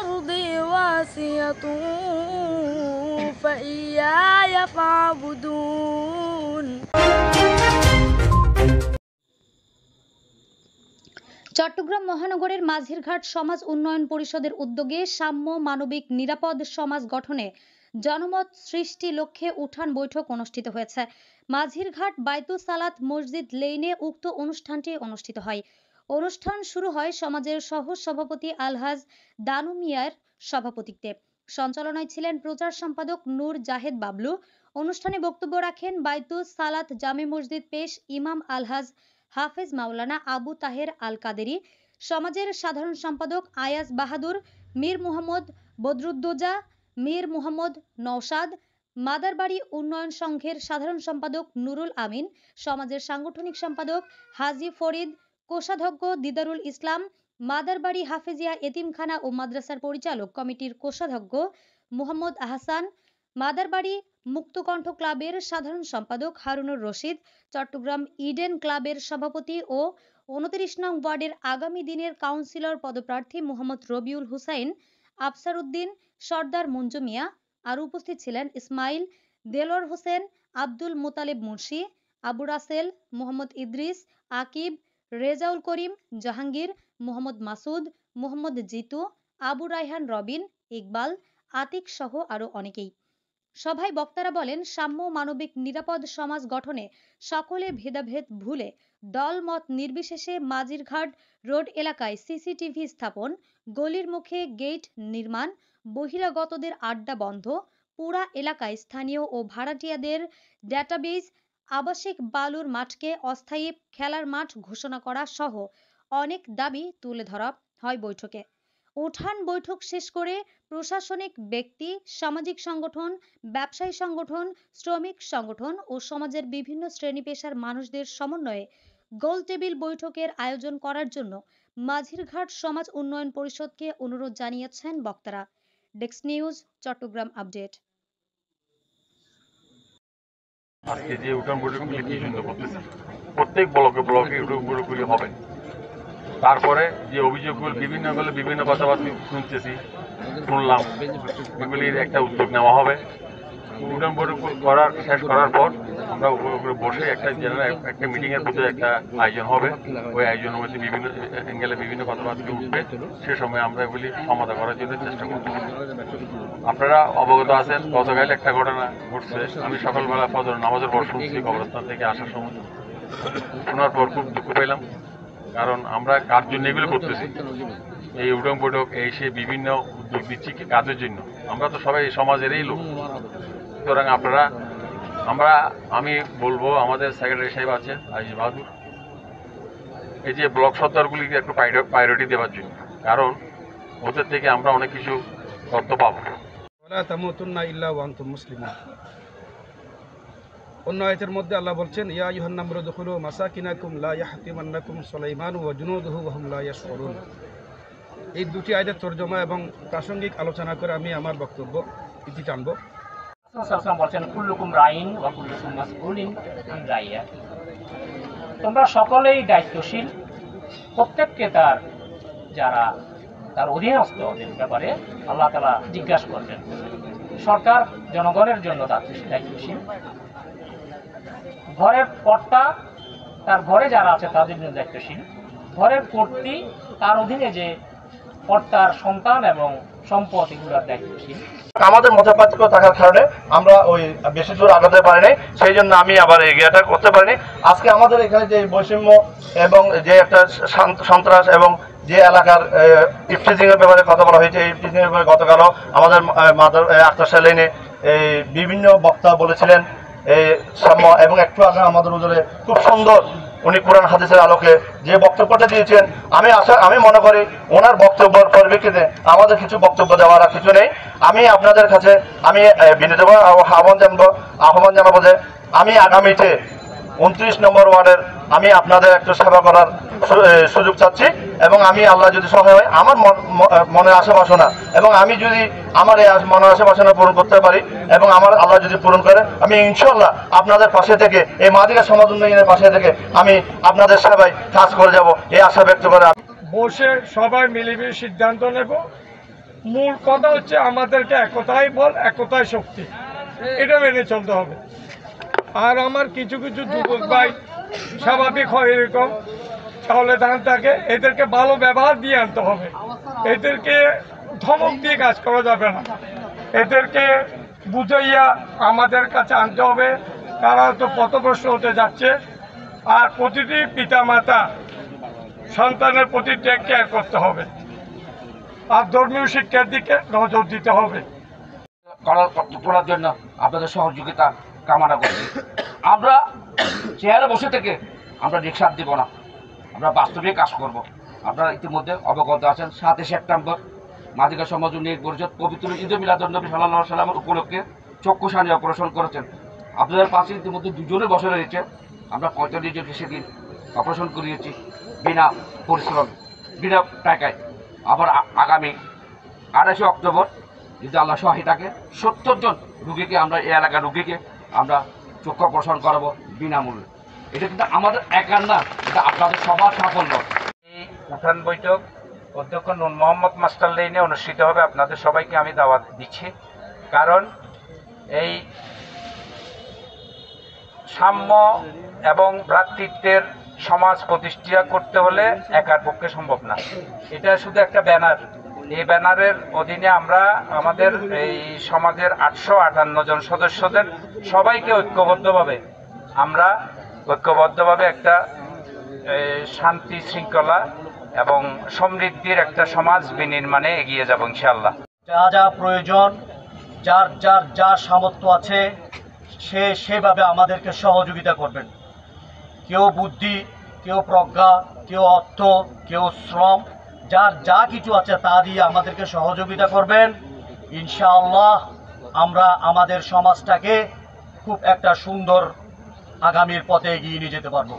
أرضي واسعة فإياي فاعبدون। চট্টগ্রাম মহানগরের মাঝিরঘাট সমাজ উন্নয়ন পরিষদের উদ্যোগে সাম্য মানবিক নিরাপদ সমাজ গঠনে জনমত সৃষ্টি লক্ষ্যে উঠান বৈঠক অনুষ্ঠিত হয়েছে। মাঝিরঘাট বাইতুস সালাত মসজিদ লেইনে উক্ত অনুষ্ঠানটি অনুষ্ঠিত হয়। অনুষ্ঠান শুরু হয় সমাজের সহ সভাপতি আলহাজ দানু মিয়ার সভাপতিত্বে। সঞ্চালনায় ছিলেন প্রচার সম্পাদক নূর জাহেদ বাবলু। অনুষ্ঠানে বক্তব্য রাখেন বাইতুস সালাত জামে মসজিদ পেশ ইমাম আলহাজ হাফেজ মাওলানা আবু তাহের আল কাদেরি, সমাজের সাধারণ সম্পাদক আয়াজ বাহাদুর, মীর মুহাম্মদ বদরুদ্দোজা, মীর মুহাম্মদ নওশাদ, মাদারবাড়ি উন্নয়ন সংঘের সাধারণ সম্পাদক নুরুল আমিন, সমাজের সাংগঠনিক সম্পাদক হাজি ফরিদ, কোষাধ্যক্ষ দিদারুল ইসলাম, মাদারবাড়ি হাফেজিয়া এতিমখানা ও মাদ্রাসার পরিচালক কমিটির কোষাধ্যক্ষ মুহাম্মদ আহসান, মাদারবাড়ি মুক্তকণ্ঠ ক্লাবের সাধারণ সম্পাদক হারুনুর রশিদ, চট্টগ্রাম ইডেন ক্লাবের সভাপতি ও 29 নং ওয়ার্ডের আগামী দিনের কাউন্সিলর পদপ্রার্থী মোহাম্মদ রবিউল হুসাইন, আফসার উদ্দিন, সর্দার মঞ্জু মিয়া। আর উপস্থিত ছিলেন ইসমাইল, দেলোয়ার হোসেন, আব্দুল মোতালেব মুন্সি, আবু রাসেল, মোহাম্মদ ইদ্রিস, আকিব, রেজাউল করিম, জাহাঙ্গীর, মোহাম্মদ মাসুদ, মোহাম্মদ জিতু, আবু রায়হান রবিন, ইকবাল, আতিক সহ আরো অনেকেই। সভায় বক্তারা বলেন, সাম্য মানবিক নিরাপদ সমাজ গঠনে সকলে ভেদাভেদ ভুলে দল মত নির্বিশেষে মাঝিরঘাট রোড এলাকায় সিসিটিভি স্থাপন, গলির মুখে গেট নির্মাণ, বহিরাগতদের আড্ডা বন্ধ, পুরা এলাকায় স্থানীয় ও ভাড়াটিয়াদের ডেটাবেজ, আবাসিক বালুর মাঠকে অস্থায়ী খেলার মাঠ ঘোষণা করা সহ অনেক দাবি তুলে ধরা হয় বৈঠকে। উঠান বৈঠক শেষ করে প্রশাসনিক ব্যক্তি, সামাজিক সংগঠন, ব্যবসায়ী সংগঠন, শ্রমিক সংগঠন ও সমাজের বিভিন্ন শ্রেণী পেশার মানুষদের সমন্বয়ে গোল টেবিল বৈঠকের আয়োজন করার জন্য মাঝিরঘাট সমাজ উন্নয়ন পরিষদকে অনুরোধ জানিয়েছেন বক্তারা। Desk news, Chittagong update. আজকে যে উঠান বৈঠকগুলি কি সুন্দর করতেছে, প্রত্যেক ব্লকে ব্লকে উঠান বৈঠকগুলি হবে। তারপরে যে অভিযোগগুলো বিভিন্ন কথাবার্তা শুনলাম, এগুলির একটা উদ্যোগ নেওয়া হবে। উঠান বৈঠক শেষ করার পর আমরা বসে একটা মিটিংয়ের মধ্যে একটা আয়োজন হবে। ওই আয়োজনের মধ্যে বিভিন্ন অ্যাঙ্গেলে বিভিন্ন কথাবার্তা উঠবে। সে সময় আমরা এগুলি সমাধান করার জন্য চেষ্টা করব। আপনারা অবগত আছেন, গতকাল একটা ঘটনা ঘটছে। আমি সকালবেলা ফজর নামাজের পর শুনছি, কবরস্থান থেকে আসার সময় শোনার পর খুব দুঃখ পেলাম। কারণ আমরা কার জন্য এগুলো করতেছি, এই উঠান বৈঠক এসে বিভিন্ন উদ্যোগ দিচ্ছি কি কাজের জন্য। আমরা তো সবাই সমাজেরই লোক। সুতরাং আমি বলবো আমাদের সেক্রেটারি সাহেব আছে আইজ বাহাদুর, এই যে ব্লক সর্দারগুলিকে একটু প্রায়োরিটি দেওয়ার জন্য, কারণ ওদের থেকে আমরা অনেক কিছু তথ্য পাবো। অন্য আয়াতের মধ্যে আল্লাহ বলছেন, ইয়া আইয়ুহান নামরু দুখুলু মাসাকিনাকুম লা ইয়াহতিমান্নাকুম সুলাইমানু ওয়া জুনুদুহু ওয়া হুম লা ইয়াশউরুন। এই দুটি আয়াতের তরজমা এবং প্রাসঙ্গিক আলোচনা করে আমি আমার বক্তব্য ইতি টানব। বলছেন, কুল্লুকুম রাইন ওয়া কুল্লুকুম মাসউলিন আন রাইয়া। তোমরা সকলেই দায়িত্বশীল, প্রত্যেককে তার অধীনস্থ ব্যাপারে আল্লাহ তাআলা জিজ্ঞাসা করবেন। সরকার জনগণের জন্য দায়িত্বশীল। ঘরের কর্তা তার ঘরে যারা আছে তাদের জন্য দায়িত্বশীল। ঘরের কর্ত্রী তার অধীনে যে কর্তার সন্তান এবং সম্পদ এগুলোর দায়িত্বশীল। আমাদের মতপার্থক্য থাকার কারণে আমরা ওই বেশি দূর আগাতে পারিনি, সেই জন্য আমি আবার এগিয়েটা করতে পারিনি। আজকে আমাদের এখানে যে বৈষম্য এবং যে একটা সন্ত্রাস এবং যে এলাকার ইফটিজিং এর ব্যাপারে কথা বলা হয়েছে, এই ইফটিজিং এর ব্যাপারে গতকালও আমাদের আক্তার সালেনে বিভিন্ন বক্তা বলেছিলেন এই সাম্য, এবং একটু আগে আমাদের হুজুরে খুব সুন্দর উনি কোরআন হাদিসের আলোকে যে বক্তব্যটা দিয়েছেন, আমি মনে করি ওনার বক্তব্যের পরিপ্রেক্ষিতে আমাদের কিছু বক্তব্য দেওয়ার কিছু নেই। আমি আপনাদের কাছে বিনীত আহ্বান জানাবো যে আমি আগামীতে 29 নম্বর ওয়ার্ডের আমি আপনাদের একটু সেবা করার সুযোগ চাচ্ছি, এবং আমি আল্লাহ যদি সহায় হয় আমার মনের আশা বাসনা, এবং আমি যদি আমার এই মনের আশা বাসনা পূরণ করতে পারি এবং আমার আল্লাহ যদি পূরণ করে, আমি ইনশাল্লাহ আপনাদের পাশে থেকে, এই মাঝিরঘাট সমাজ উন্নয়নের পাশে থেকে আমি আপনাদের সেবায় কাজ করে যাব, এই আশা ব্যক্ত করে বসে সবাই মিলেমিশে সিদ্ধান্ত নেব মূল কথা হচ্ছে আমাদেরকে একতাই বল, একতাই শক্তি, এটা মেনে চলতে হবে। আর আমার কিছু কিছু যুবক ভাই স্বাভাবিক হয় এরকম, তাহলে দান থাকে, এদেরকে ভালো ব্যবহার দিয়ে আনতে হবে। এদেরকে ধমক দিয়ে কাজ করা যাবে না, এদেরকে বুঝাইয়া আমাদের কাছে আনতে হবে। তারা তো পথভ্রষ্ট হতে যাচ্ছে। আর প্রতিটি পিতামাতা সন্তানের প্রতি টেক কেয়ার করতে হবে, আর ধর্মীয় শিক্ষার দিকে নজর দিতে হবে। করার জন্য আপনাদের সহযোগিতা কামনা করছি। আমরা চেয়ারে বসে থেকে আমরা রিক্সা দিব না, আমরা বাস্তবে কাজ করব। আপনারা ইতিমধ্যে অবগত আছেন 7 সেপ্টেম্বর মাঝিঘাট সমাজ উন্নয়ন পরিষদ পবিত্র ঈদে মিলাদুন্নবী সাল্লাল্লাহু আলাইহি সাল্লামের উপলক্ষে চক্ষুসানি অপারেশন করেছেন। আপনাদের পাশে ইতিমধ্যে 2 জনে বসে রয়েছে। আমরা 45 জনকে সেদিন অপারেশন করিয়েছি বিনা পরিশ্রম, বিনা টাকায়। আবার আগামী 28 অক্টোবর যদি আল্লাহ সহায় থাকে 70 জন রুগীকে আমরা এই এলাকার রুগীকে আমরা চক্ষু অপারেশন করাবো বিনামূল্যে। এটা কিন্তু আমাদের একার না, এটা আপনাদের সবার সাফল্য। এই উঠান বৈঠক অধ্যক্ষ নূর মোহাম্মদ মাস্টার লেনে অনুষ্ঠিত হবে। আপনাদের সবাইকে আমি দাওয়াত দিচ্ছি, কারণ এই সাম্য এবং ভ্রাতৃত্বের সমাজ প্রতিষ্ঠা করতে হলে একার পক্ষে সম্ভব না। এটা শুধু একটা ব্যানার। এই ব্যানারের অধীনে আমরা আমাদের এই সমাজের 858 জন সদস্যদের সবাইকে ঐক্যবদ্ধভাবে একটা শান্তি শৃঙ্খলা এবং সমৃদ্ধির একটা সমাজ বিনির্মাণে এগিয়ে যাব ইনশাআল্লাহ। যা যা প্রয়োজন, যা সামর্থ্য আছে সে সেভাবে আমাদেরকে সহযোগিতা করবেন। কেউ বুদ্ধি, কেউ প্রজ্ঞা, কেউ অর্থ, কেউ শ্রম, যার যা কিছু আছে তা দিয়ে আমাদেরকে সহযোগিতা করবেন। ইনশাআল্লাহ আমরা আমাদের সমাজটাকে খুব একটা সুন্দর আগামীর পথে এগিয়ে নিয়ে যেতে পারবো।